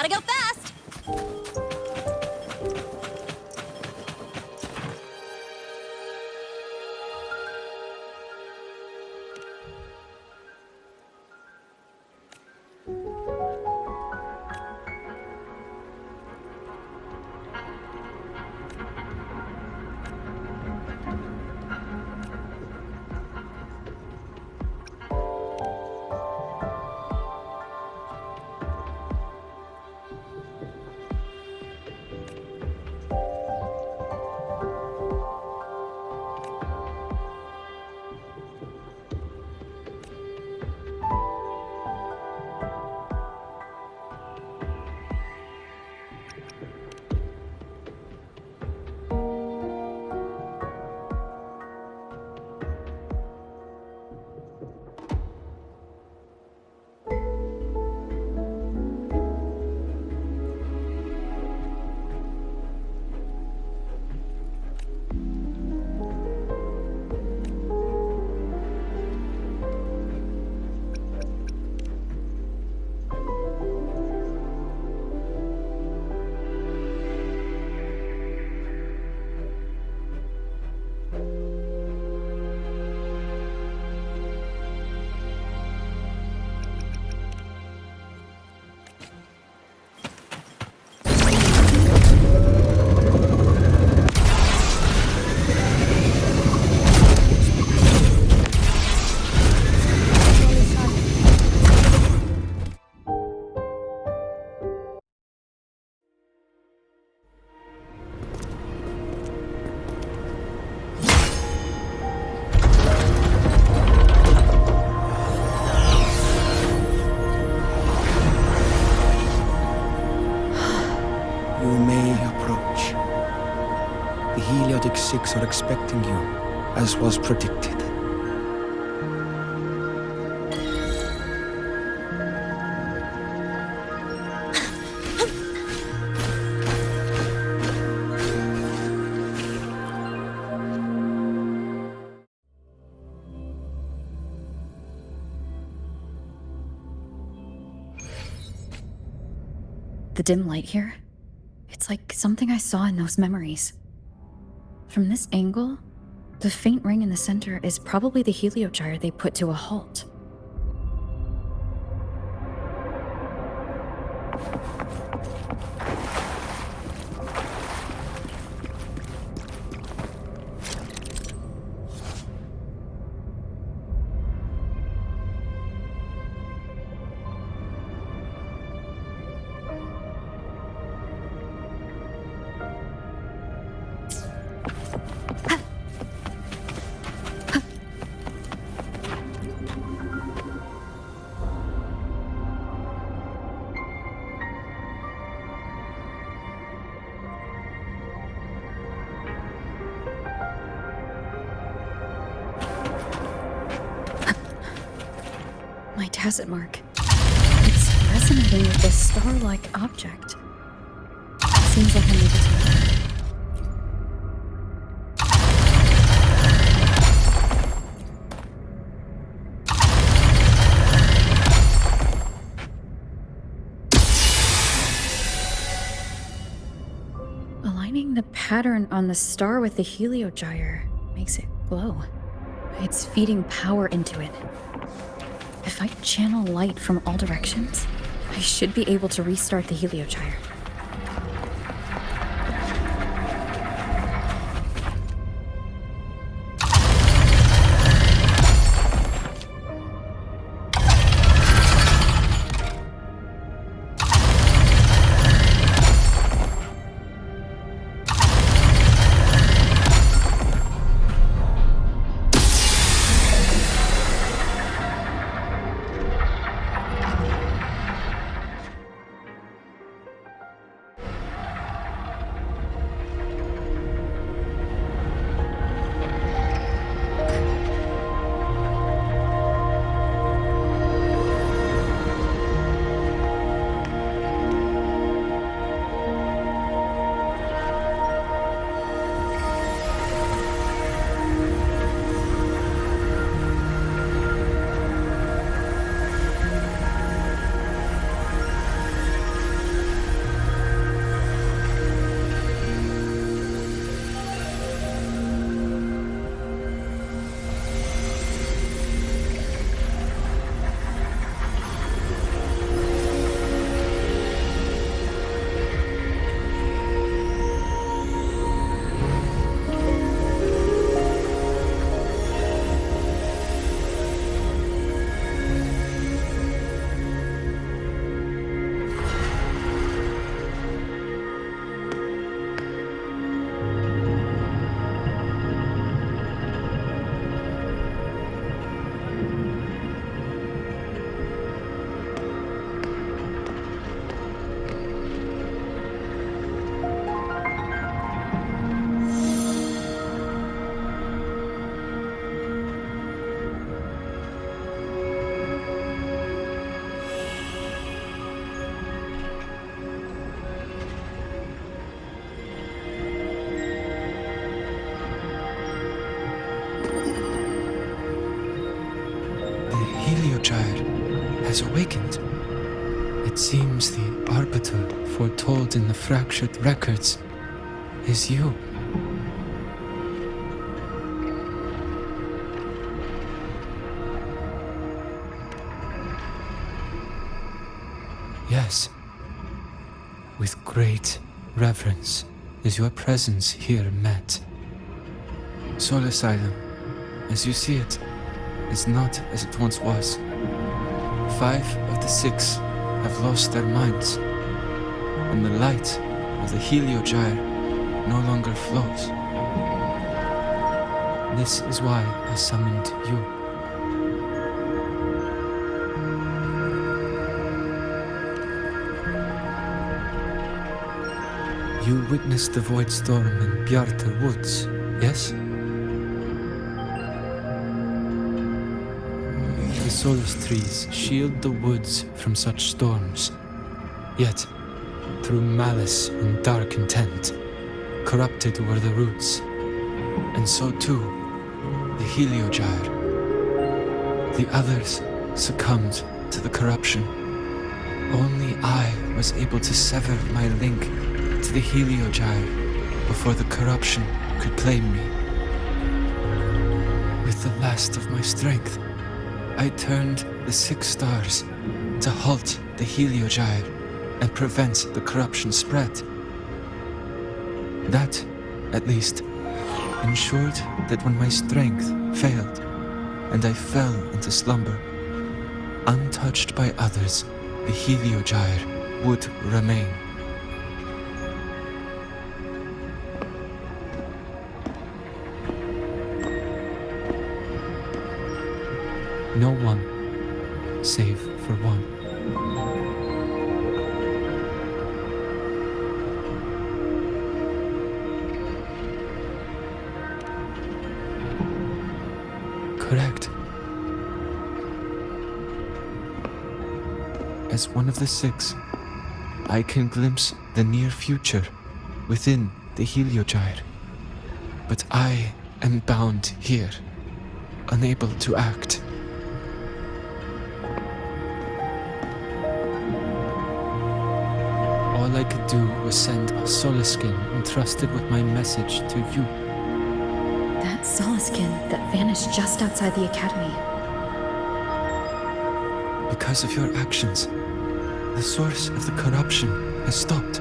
Gotta go fast! Six are expecting you, as was predicted. The dim light here, it's like something I saw in those memories. From this angle, the faint ring in the center is probably the heliogyre they put to a halt. My tacit mark. It's resonating with this star-like object. Seems like I'm able to... Aligning the pattern on the star with the heliogyre makes it glow. It's feeding power into it. If I channel light from all directions, I should be able to restart the heliogyre. has awakened. It seems the arbiter foretold in the fractured records is you. Yes, with great reverence is your presence here met. Soul Asylum, as you see it, is not as it once was. 5 of the 6 have lost their minds, and the light of the Heliogyre no longer flows. This is why I summoned you. You witnessed the void storm in Bjartar Woods, yes? The solace trees shield the woods from such storms. Yet, through malice and dark intent, corrupted were the roots. And so too, the Heliogyre. The others succumbed to the corruption. Only I was able to sever my link to the Heliogyre before the corruption could claim me. With the last of my strength, I turned the 6 stars to halt the Heliogyre and prevent the corruption spread. That, at least, ensured that when my strength failed and I fell into slumber, untouched by others, the Heliogyre would remain. No one, save for one. Correct. As one of the 6, I can glimpse the near future within the Heliogyre. But I am bound here, unable to act. All I could do was send a Solaskin entrusted with my message to you. That Solaskin that vanished just outside the academy. Because of your actions, the source of the corruption has stopped.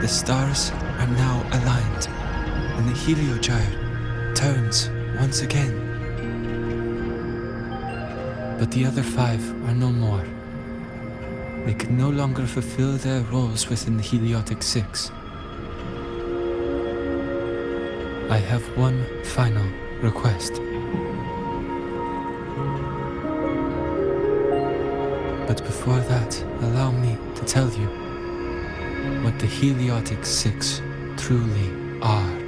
The stars are now aligned, and the Heliogyre turns once again. But the other 5 are no more. They can no longer fulfill their roles within the Heliotic 6. I have one final request. But before that, allow me to tell you what the Heliotic 6 truly are.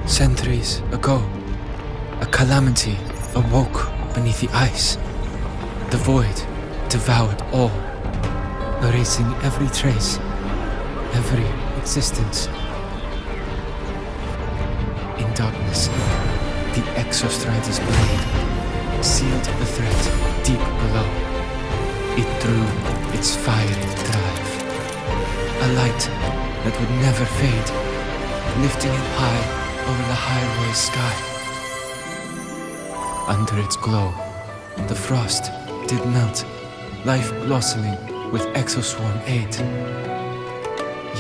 Centuries ago, a calamity awoke beneath the ice. The void devoured all, erasing every trace, every existence. In darkness, the Exostrider's blade sealed the threat deep below. It drew its fiery drive, a light that would never fade, lifting it high over the Lahai-Roi sky. Under its glow, the frost did melt, life blossoming with Exoswarm aid.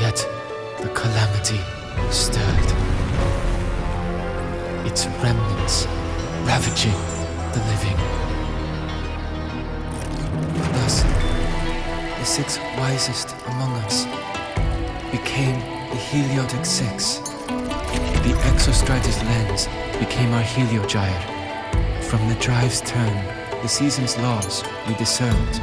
Yet the calamity stirred, its remnants ravaging the living. Thus, the 6 wisest among us became the Heliotic 6. The Exostrider's lens became our Heliogyre. From the drive's turn, the season's laws we discerned.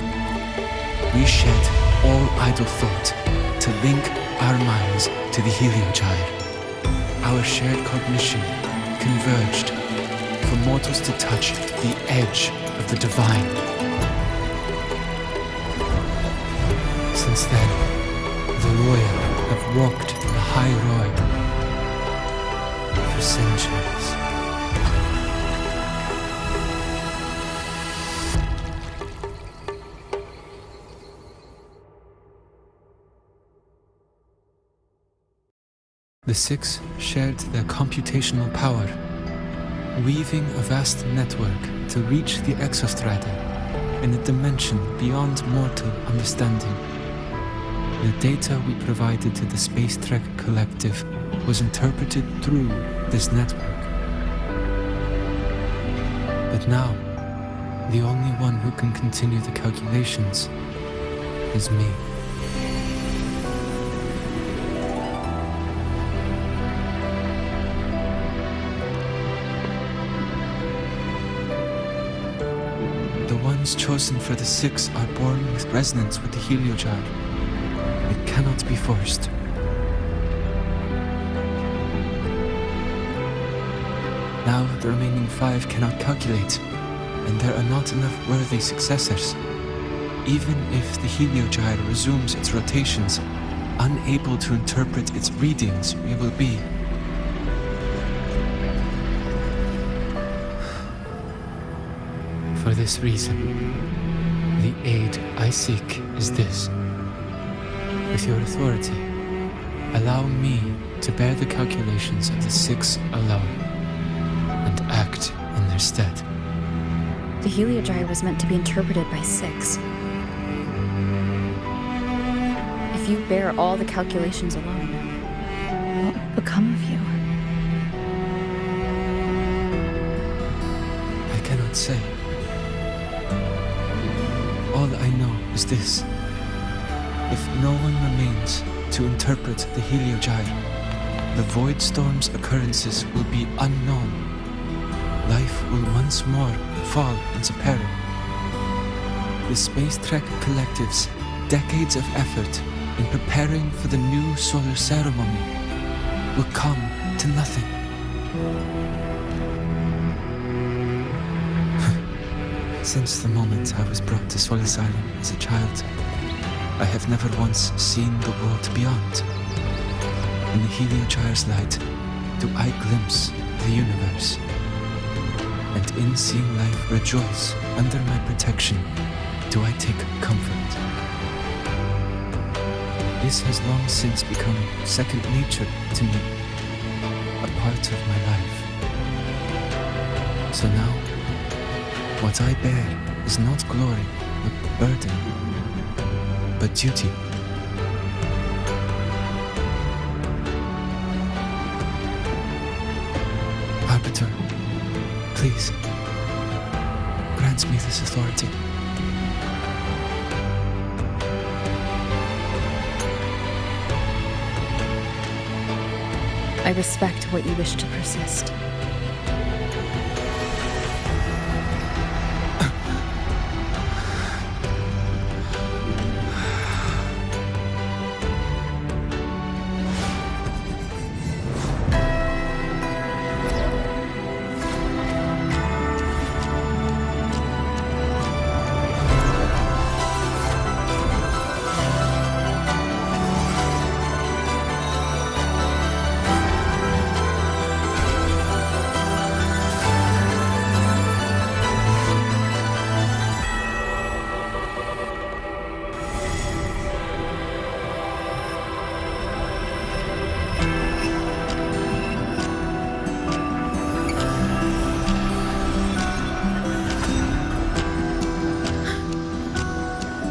We shed all idle thought to link our minds to the Heliogyre. Our shared cognition converged for mortals to touch the edge of the divine. Since then, Lahai-Roi have walked Lahai-Roi for centuries. The six shared their computational power, weaving a vast network to reach the exostrata in a dimension beyond mortal understanding. The data we provided to the Space Trek Collective was interpreted through this network. But now, the only one who can continue the calculations is me. The ones chosen for the six are born with resonance with the heliogyre. It cannot be forced. Now the remaining five cannot calculate, and there are not enough worthy successors. Even if the heliogyre resumes its rotations, unable to interpret its readings, we will be. For this reason, the aid I seek is this. With your authority, allow me to bear the calculations of the six alone, and act in their stead. The heliogyre was meant to be interpreted by six. If you bear all the calculations alone, what will become of you? I cannot say. All I know is this. If no one remains to interpret the heliogyre, the void storm's occurrences will be unknown. Life will once more fall into peril. The Space Trek Collective's decades of effort in preparing for the new solar ceremony will come to nothing. Since the moment I was brought to Sol Asylum as a child, I have never once seen the world beyond. In the heliogyre's light, do I glimpse the universe. And in seeing life rejoice under my protection, do I take comfort. This has long since become second nature to me, a part of my life. So now, what I bear is not glory, but burden, but duty. Arbiter, please, grant me this authority. I respect what you wish to persist.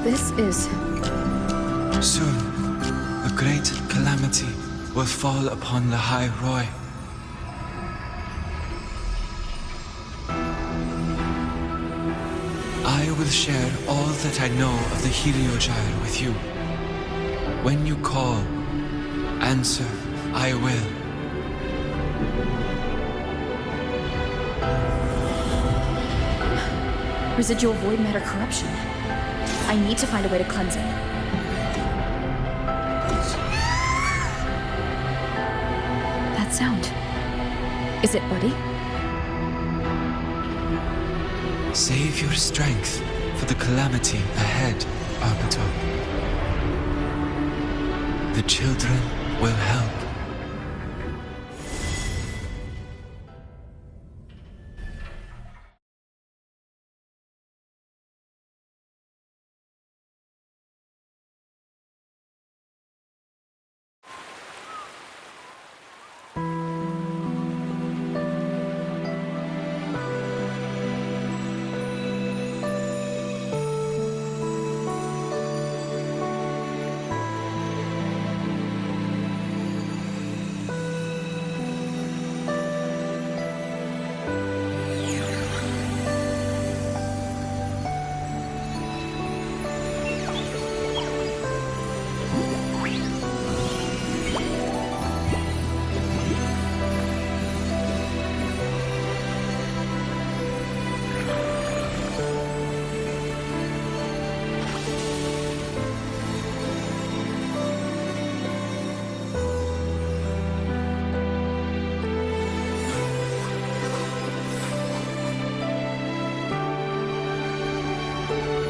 This is... Soon, a great calamity will fall upon Lahai-Roi. I will share all that I know of the heliogyre with you. When you call, answer, I will. residual void matter corruption. I need to find a way to cleanse it. That sound. Is it Buddy? Save your strength for the calamity ahead, Arbiter. The children will help.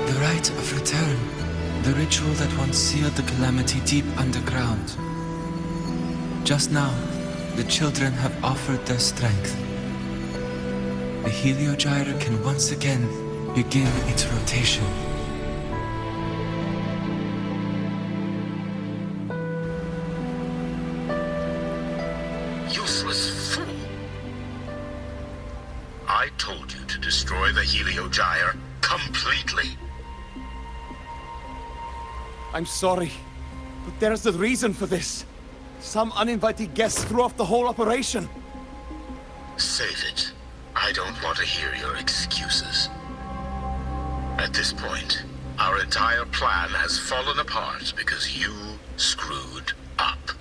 The rite of return. The ritual that once sealed the calamity deep underground. Just now, the children have offered their strength. The Heliogyre can once again begin its rotation. Useless fool! I told you to destroy the Heliogyre completely. I'm sorry, but there's a reason for this. Some uninvited guests threw off the whole operation. Save it. I don't want to hear your excuses. At this point, our entire plan has fallen apart because you screwed up.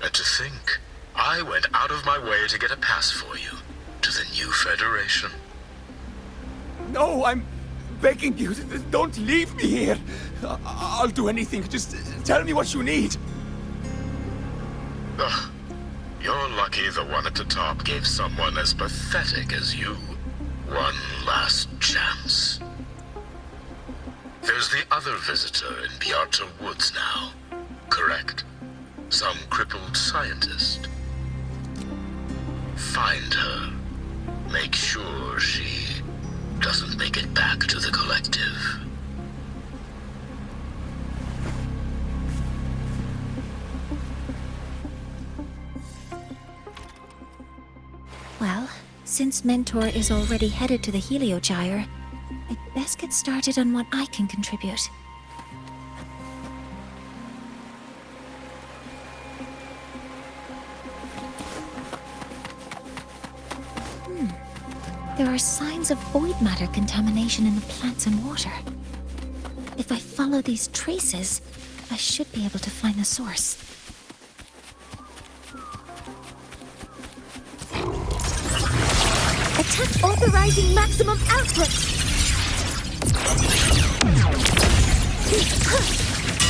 And to think, I went out of my way to get a pass for you to the new Federation. No, I'm begging you, don't leave me here. I'll do anything, just tell me what you need. Ugh. You're lucky the one at the top gave someone as pathetic as you one last chance. There's the other visitor in Beata Woods now, correct? Some crippled scientist. Find her. Make sure she doesn't make it back to the collective. Well, since Mentor is already headed to the Heliogyre, I'd best get started on what I can contribute. There are signs of void matter contamination in the plants and water. If I follow these traces, I should be able to find the source. Attack authorizing maximum output!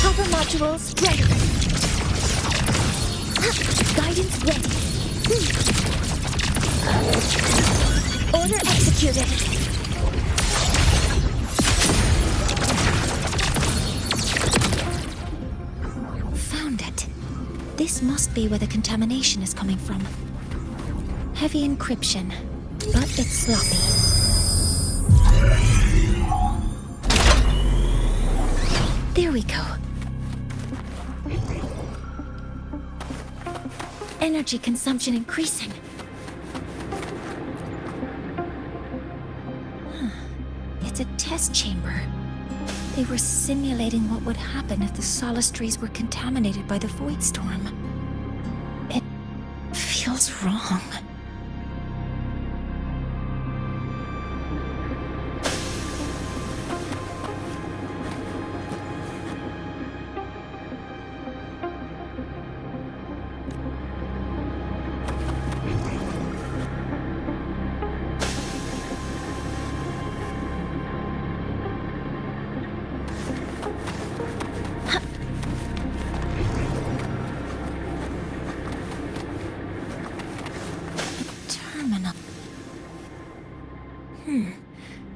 Cover modules ready. Guidance ready. Order executed. Found it. This must be where the contamination is coming from. Heavy encryption, but it's sloppy. There we go. Energy consumption increasing. It's a test chamber. They were simulating what would happen if the Solistries were contaminated by the Void Storm. It feels wrong.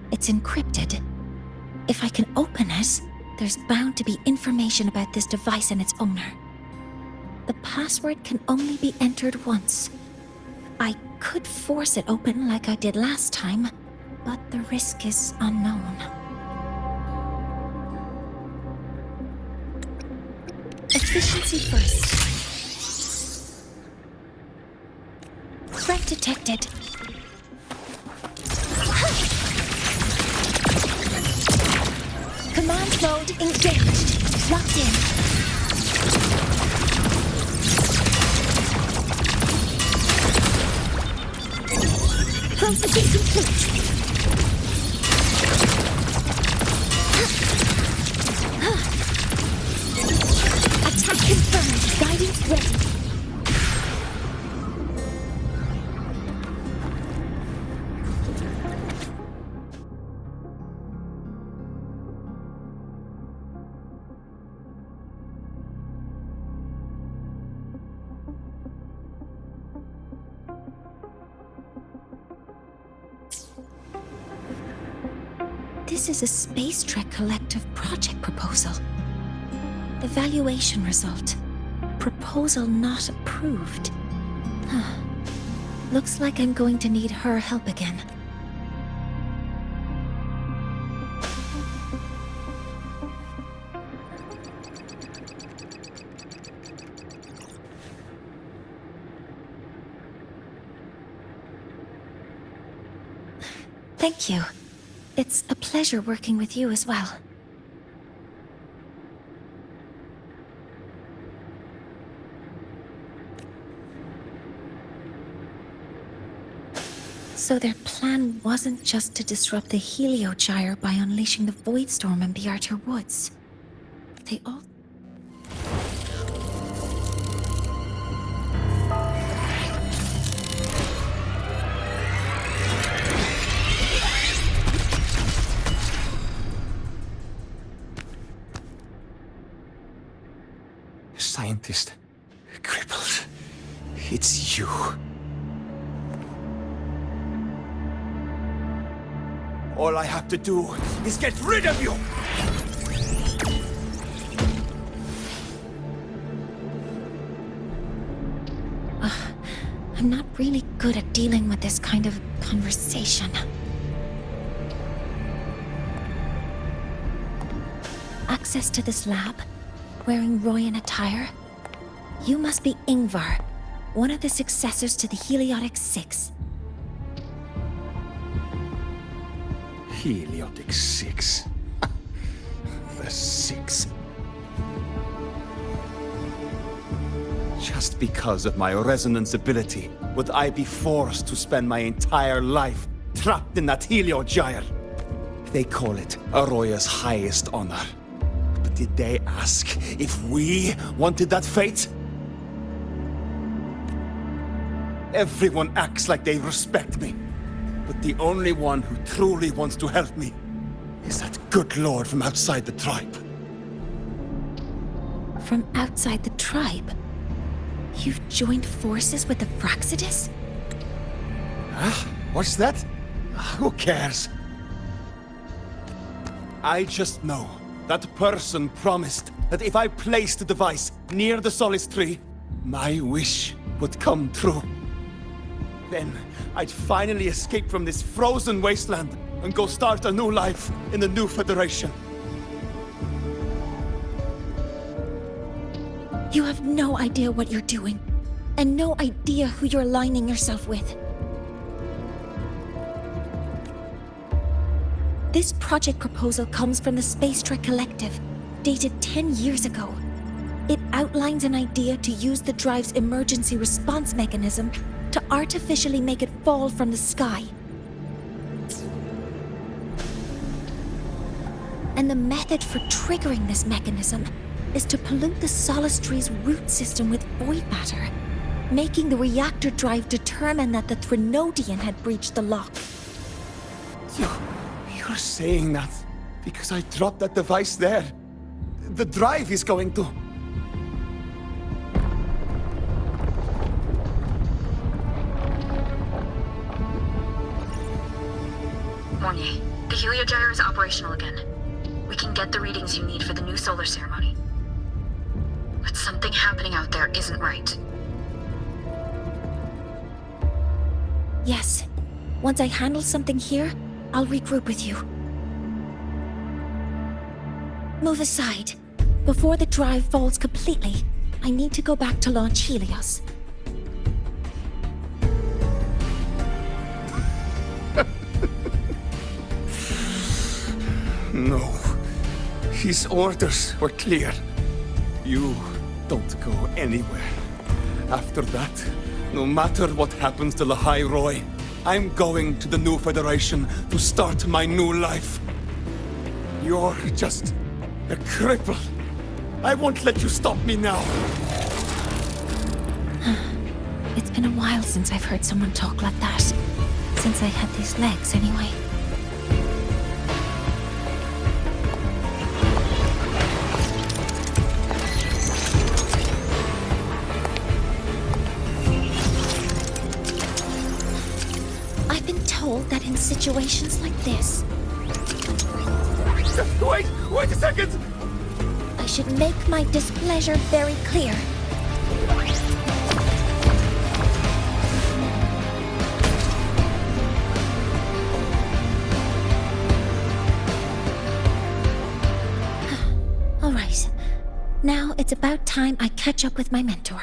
It's encrypted. If I can open it, there's bound to be information about this device and its owner. The password can only be entered once. I could force it open like I did last time, but the risk is unknown. Efficiency first. Threat detected. Command mode engaged. Locked in. Processing complete. Attack confirmed. Guidance ready. This is a Space Trek Collective project proposal. Evaluation result. Proposal not approved. Looks like I'm going to need her help again. Thank you. It's a pleasure working with you as well. So their plan wasn't just to disrupt the Heliogyre by unleashing the Void Storm in the Outer Woods. They all... Scientist. Crippled. It's you. All I have to do is get rid of you! I'm not really good at dealing with this kind of conversation. Access to this lab? Wearing Royan attire? You must be Ingvar, one of the successors to the Heliotic Six. Heliotic Six. The Six. Just because of my resonance ability, would I be forced to spend my entire life trapped in that Heliogyre? They call it Aroya's highest honor. But did they ask if we wanted that fate? Everyone acts like they respect me. But the only one who truly wants to help me is that good lord from outside the tribe. From outside the tribe? You've joined forces with the Fraxidus? Huh? What's that? Who cares? I just know that person promised that if I placed the device near the Solace Tree, my wish would come true. Then I'd finally escape from this frozen wasteland and go start a new life in the new Federation. You have no idea what you're doing, and no idea who you're aligning yourself with. This project proposal comes from the Space Trek Collective, dated 10 years ago. It outlines an idea to use the drive's emergency response mechanism to artificially make it fall from the sky. And the method for triggering this mechanism is to pollute the Solace Tree's root system with void matter, making the reactor drive determine that the Threnodian had breached the lock. You're saying that because I dropped that device there. The drive is going to... Mornier, the Heliogyre is operational again. We can get the readings you need for the new solar ceremony. But Something happening out there isn't right. Yes. Once I handle something here, I'll regroup with you. Move aside. Before the drive falls completely, I need to go back to launch Helios. No. His orders were clear. You don't go anywhere. After that, no matter what happens to Lahai-Roi, I'm going to the new Federation to start my new life. You're just a cripple. I won't let you stop me now. It's been a while since I've heard someone talk like that. Since I had these legs, anyway. I've been told that in situations like this... Wait a second! I should make my displeasure very clear. All right. Now it's about time I catch up with my mentor.